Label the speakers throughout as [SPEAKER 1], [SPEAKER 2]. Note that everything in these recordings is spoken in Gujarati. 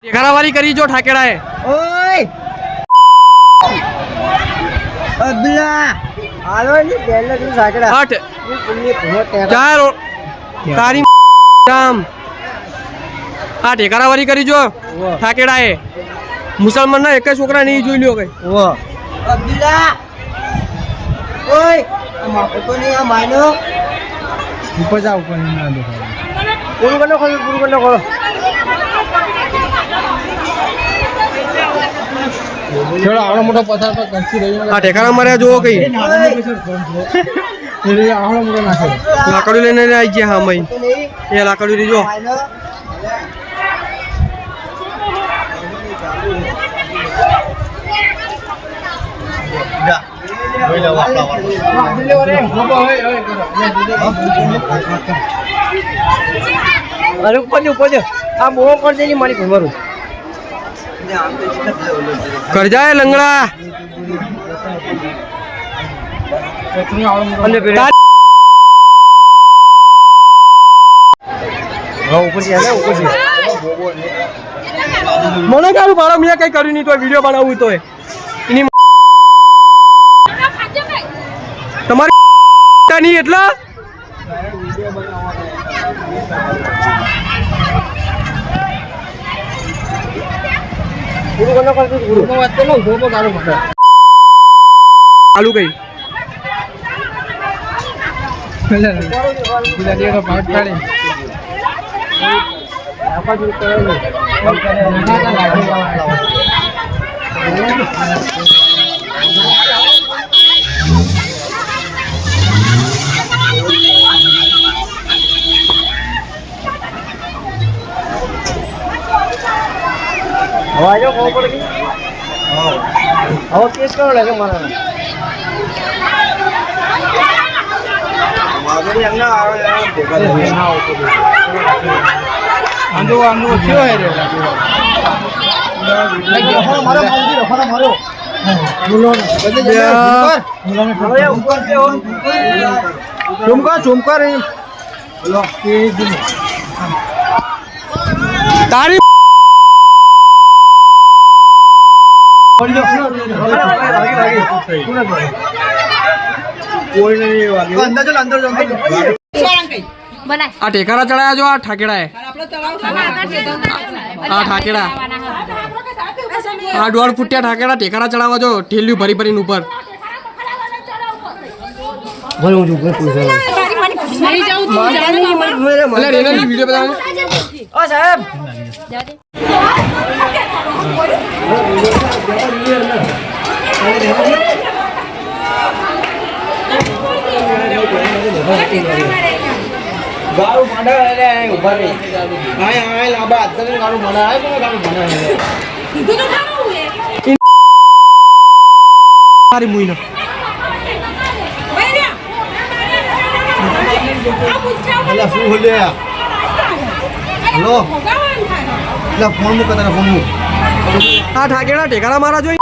[SPEAKER 1] ઘરાવારી કરી જો ઠાકેડાએ
[SPEAKER 2] ઓય અબલા હાલો ને પહેલે તું સાકડા
[SPEAKER 1] 8 4 તારી રામ આ ઢેકારાવારી કરી જો ઠાકેડાએ મુસલમાન ના એક છોકરા નહીં જોઈ લ્યો કઈ
[SPEAKER 2] ઓ અબલા ઓય આ તો નહીં આ માનો ઉપર જા ઉપર ના દો પૂરું કરનો કરો
[SPEAKER 3] થોડા આવડો મોટો પથાર પર કંસી રહ્યો
[SPEAKER 1] આ ઠેકારા માર્યા જોવો કઈ
[SPEAKER 3] આવડો મોટો નાખે
[SPEAKER 1] લાકડી લઈને આવી ગયા હા મઈ એ લાકડી રીજો
[SPEAKER 2] અરે ઉપર આ બહુ કર દેની મારી ઘરવાળું
[SPEAKER 1] કરજાય લંગડા
[SPEAKER 2] અને પેલા ઉપર છે
[SPEAKER 1] મને કારું ભાડો મેં કઈ કર્યું નહીં તો વિડીયો બનાવવું તો એની તમારી નહીં એટલા આલુ કઈ
[SPEAKER 2] આજો કોણ પડ ગઈ હવે કેસ કરો લાગે મારા માગડી એમના આવે
[SPEAKER 3] આંદો થયો હે રે
[SPEAKER 2] મારો
[SPEAKER 3] બોલો
[SPEAKER 2] ચુમકાર
[SPEAKER 1] તારી આ ટેકારા ચડાયા જો આ ઠાકેડા આ ઠાકેડા આ 1.5 ફૂટિયા ઠાકેડા ટેકારા ચડાવવા જો ઠેલ્યું ભરી ભરીને ઉપર રેનાની વિડીયો બતાવો
[SPEAKER 2] ઓ સાહેબ ગારું માડા રે ઉભા રે આય લાબા અત્યારે ગારું માડા આય પણ ગારું માડા રે
[SPEAKER 4] કીધું તો ખાવું હે
[SPEAKER 1] તારી મુઈનો
[SPEAKER 3] અલા શું હોલે હેલો લા ફોન મુક તારા ફોન મુક
[SPEAKER 1] આ ઠાકેડા ટેકારા મારા જોઈ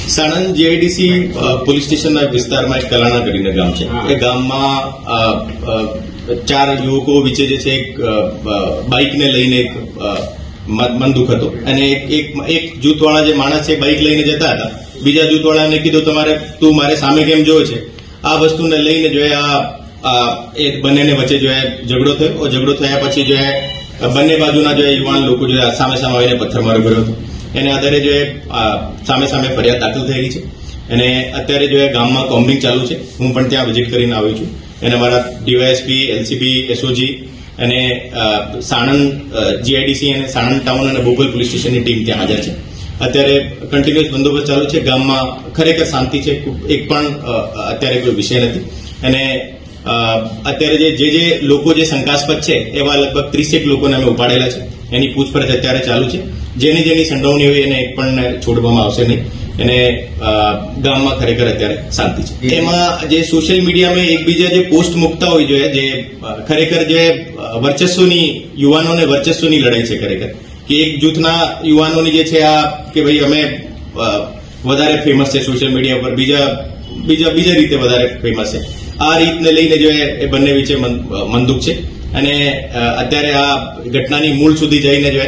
[SPEAKER 5] સાણંદ જીઆઈડીસી પોલીસ સ્ટેશનના વિસ્તારમાં એક કલાણા કરીને ગામ છે એ ગામમાં 4 યુવકો વચ્ચે જે છે એક બાઇકને લઈને એક મનદુખ હતો અને એક જૂથવાળા જે માણસ છે બાઇક લઈને જતા હતા બીજા જૂથવાળાને કીધું તું મારે સામે કેમ જોયો છે આ વસ્તુને લઈને જો એ બંનેને વચ્ચે જો ઝઘડો થયો ઝઘડો થયા પછી જો બંને બાજુના જો યુવાન લોકો જો સામે સામે આવીને પથ્થરમારો કર્યો હતો એને આધારે જો સામે ફરિયાદ દાખલ થઈ રહી છે અને અત્યારે જો ગામમાં કોમ્બિંગ ચાલુ છે હું પણ ત્યાં વિઝિટ કરીને આવ્યો છું અને મારા ડીવાયએસપી એલસીબી એસઓજી અને સાણંદ જીઆઈડીસી અને સાણંદ ટાઉન અને બોપલ પોલીસ સ્ટેશનની ટીમ ત્યાં હાજર છે અત્યારે કન્ટિન્યુઅસ બંદોબસ્ત ચાલુ છે ગામમાં ખરેખર શાંતિ છે એક પણ અત્યારે કોઈ વિષય નથી અને અત્યારે જે લોકો જે શંકાસ્પદ છે એવા લગભગ 30 લોકોને અમે ઉપાડેલા છે એની પૂછપરછ અત્યારે ચાલુ છે જેની સંડોવણી હોય એને એક પણ છોડવામાં આવશે નહીં અને ગામમાં ખરેખર અત્યારે શાંતિ છે એમાં જે સોશિયલ મીડિયામાં એકબીજા જે પોસ્ટ મૂકતા હોય જોઈએ જે ખરેખર જે વર્ચસ્વની યુવાનોને વર્ચસ્વની લડાઈ છે ખરેખર કે એક જૂથના યુવાનોની જે છે આ કે ભાઈ અમે વધારે ફેમસ છે સોશિયલ મીડિયા પર, બીજા રીતે વધારે ફેમસ છે, આ રીતને લઈને જો એ બંને વચ્ચે મંદુક છે. અને અત્યારે આ ઘટનાની મૂળ સુધી જઈને જો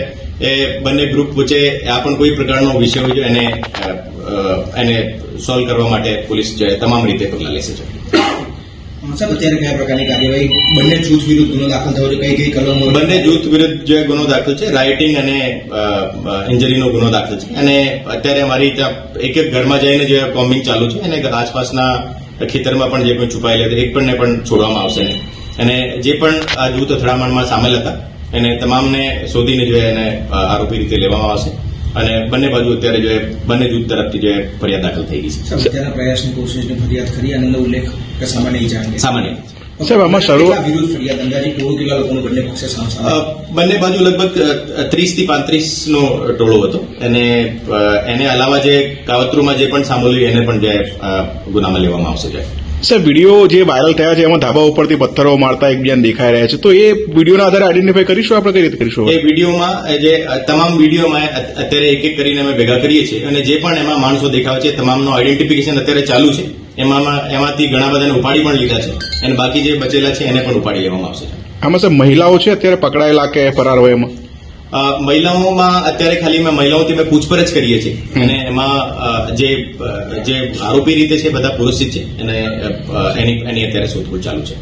[SPEAKER 5] એ બંને ગ્રુપ વચ્ચે આ પણ કોઈ પ્રકારનો વિષય હોય એને સોલ્વ કરવા માટે પોલીસ જો તમામ રીતે પગલાં લેશે.
[SPEAKER 2] સાહેબ અત્યારે કયા પ્રકારની કાર્યવાહી બંને જૂથ વિરુદ્ધ ગુનો દાખલ થયો છે? કઈ કલમો?
[SPEAKER 5] બંને જૂથ વિરુદ્ધ જે ગુનો દાખલ છે, રાઇટિંગ અને ઇન્જરીનો ગુનો દાખલ છે. અને અત્યારે અમારી ત્યાં એક ઘરમાં જઈને જે કોમ્બિંગ ચાલુ છે અને આસપાસના ખેતરમાં પણ જે કોઈ છુપાયેલા એક પણને પણ છોડવામાં આવશે નહીં. અને જે પણ આ જૂથ અથડામણમાં સામેલ હતા એને તમામને શોધીને જો એને આરોપી રીતે લેવામાં આવશે. અને બંને બાજુ અત્યારે જો બંને જૂથ તરફથી જે ફરિયાદ દાખલ થઈ ગઈ છે.
[SPEAKER 2] હત્યાના પ્રયાસની કોશિશની ફરિયાદ કરી અને ઉલ્લેખ કે સામાન્ય ઈજા અંગે
[SPEAKER 5] સામાન્ય
[SPEAKER 6] સાહેબ આમાં શરૂઆત
[SPEAKER 2] વિરુદ્ધ ફરિયાદ અંદાજે કેટલા લોકોનું બંને પક્ષે સામે
[SPEAKER 5] બંને બાજુ લગભગ 30 થી 35 નો ટોળો હતો. અને એને અલાવા જે કાવતરૂમાં જે પણ સાંભળ્યું એને પણ જે ગુનામાં લેવામાં આવશે.
[SPEAKER 6] સાહેબ વિડીયો જે વાયરલ થયા છે એમાં ધાબા ઉપરથી પથ્થરો મારતા એકબીજાને દેખાઈ રહ્યા છે, તો એ વિડીયોના આધારે આઈડેન્ટિફાઈ કરીશું આપણે? કઈ રીતે કરીશું?
[SPEAKER 5] એ વિડીયોમાં જે તમામ વિડીયોમાં અત્યારે એક એક કરીને અમે ભેગા કરીએ છીએ અને જે પણ એમાં માણસો દેખાવ છે તમામનું આઈડેન્ટિફિકેશન અત્યારે ચાલુ છે. એમાંથી ઘણા બધાને ઉપાડી પણ લીધા છે અને બાકી જે બચેલા છે એને પણ ઉપાડી લેવામાં આવશે.
[SPEAKER 6] આમાં સાહેબ મહિલાઓ છે અત્યારે પકડાયેલા કે ફરાર હોય એમાં?
[SPEAKER 5] મહિલાઓમાં અત્યારે ખાલી મહિલાઓથી અમે પૂછપરછ કરીએ છીએ અને એમાં જે આરોપી રીતે છે બધા પુરુષ છે અને એની અત્યારે શોધખોળ ચાલુ છે.